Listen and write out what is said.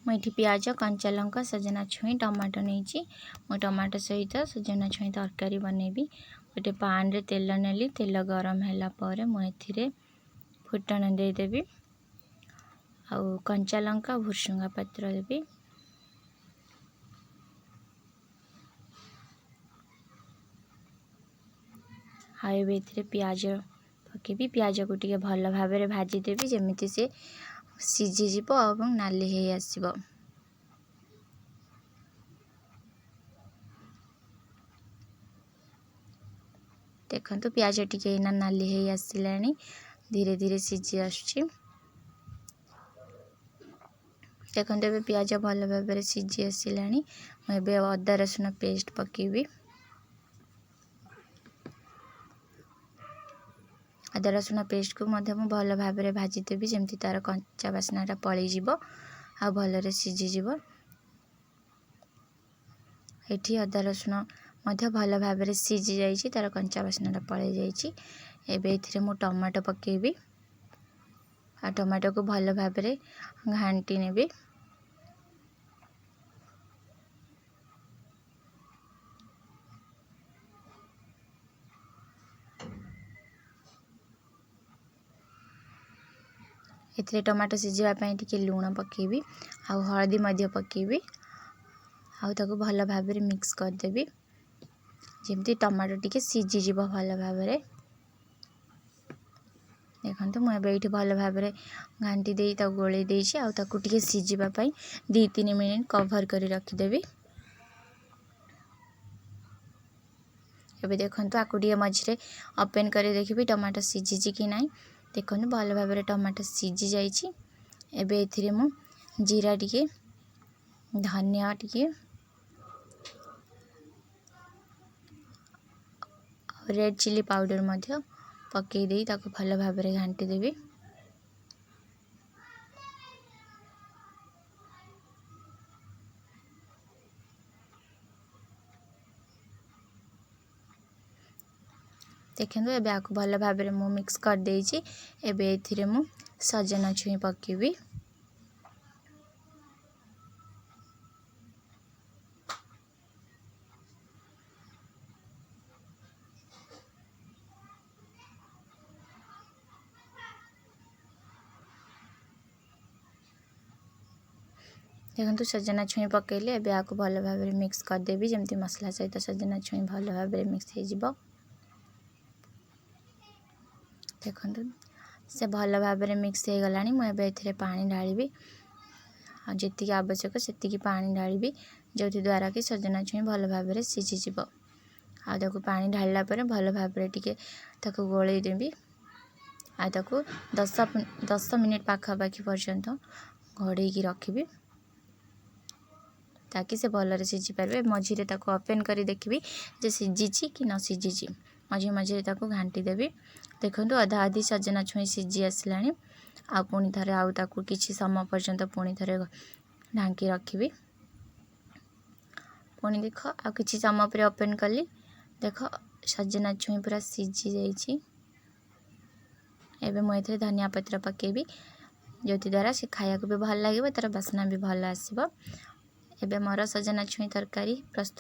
मुझे पियाज कंचा लंका सजना छुई टमाटो नहीं मु टमाटो सहित सजना छुई तरकारी बनैबी। गोटे पान रे तेल नेली तेल गरम है मुझे फुटण देदेवी आउ कंचा लंका भुर्सुंगा पत्र देवी। हाँ पियाज पकेबी पियाज को टिके भल भाव में भाजीदेवी जमी से सीझीज और नाली हो आसब। देखो पियाज टिके नाली हो आसला धीरे धीरे सीझी आसुची। देखो ए पियाज भल भाव में सीझी आसला मुझे अदा रसुण पेस्ट पकेबी। अदा रसुण पेस्ट को भल भाव में भाजीदेवी जमी तार कंचा बास्नाटा पलैज आ भल सीझीज। ये अदा रसुण भल भाव में सीझी जाइए तार कंचा बास्नाटा पलै जाइए। मु टमाटो पकेबी आ टमाटो को भल भाव में घांटी नेबी। एथिरे टमाटो सीझापी टिके लुण पकेबी आउ हलदी पकेबी आउ ताको भल भाव में मिक्स करदेबी जमती टमाटो टिके सीझीज भल भाव में। देखो मुझे भल भाव में घांटी दे गोले टिके सीझापी 2-3 मिनट कवर कर रखिदेवी। एबे देखो आकु टे मझे ओपन कर देखी टमाटो सीझी कि ना। देखो भल भाव में टमाटो सीझी जाइए। एबे एथिरे मु जीरा टिके धनिया टिके रेड चिली पाउडर पकई दे ताको भल भाव में घांटी देवी। देखो एबे आको भल भाव में मु मिक्स कर देइछि। एबे एथिरे मु सजना छुई पकेबी। देखो सजना छुई पकेले एबे आको भल भाव में मिक्स कर देबी जमती मसला सहित सजना छुई भल भाव में मिक्स हो जिवो। देखो से भल भाव में मिक्स हो गला मुझे एथिरे पानी ढालिबी आ जी आवश्यक से पानी ढालिबी जो द्वारा कि सजना छुई भल भाव में सीझीज। आको पानी ढाला भल भाव में टिके ताको गोले देबी आ ताको 10 मिनट पाखापाखि पर्यंत घोड़े की रखी ताकि से भल सीझी पारे। मझे ताको ओपन कर देखी जे सीझी कि न सीझी मझे मझे ताको घांटी देवी। देखो अधा अधी सजना छुई सीझी आसला आ पुणी थे आउ ताको किछि समय पर्यंत पुणी थे ढांकी रखी। पुणी देख आ किछि समय पर ओपन कली देख सजना छुई पूरा सीझी जाइए। एबे मुझे धनिया पत्र पकेबी जो द्वारा से खाया को भी भल लगे तार बास्ना भी भल आसब। एबे मोर सजना छुई तरकारी प्रस्तुत।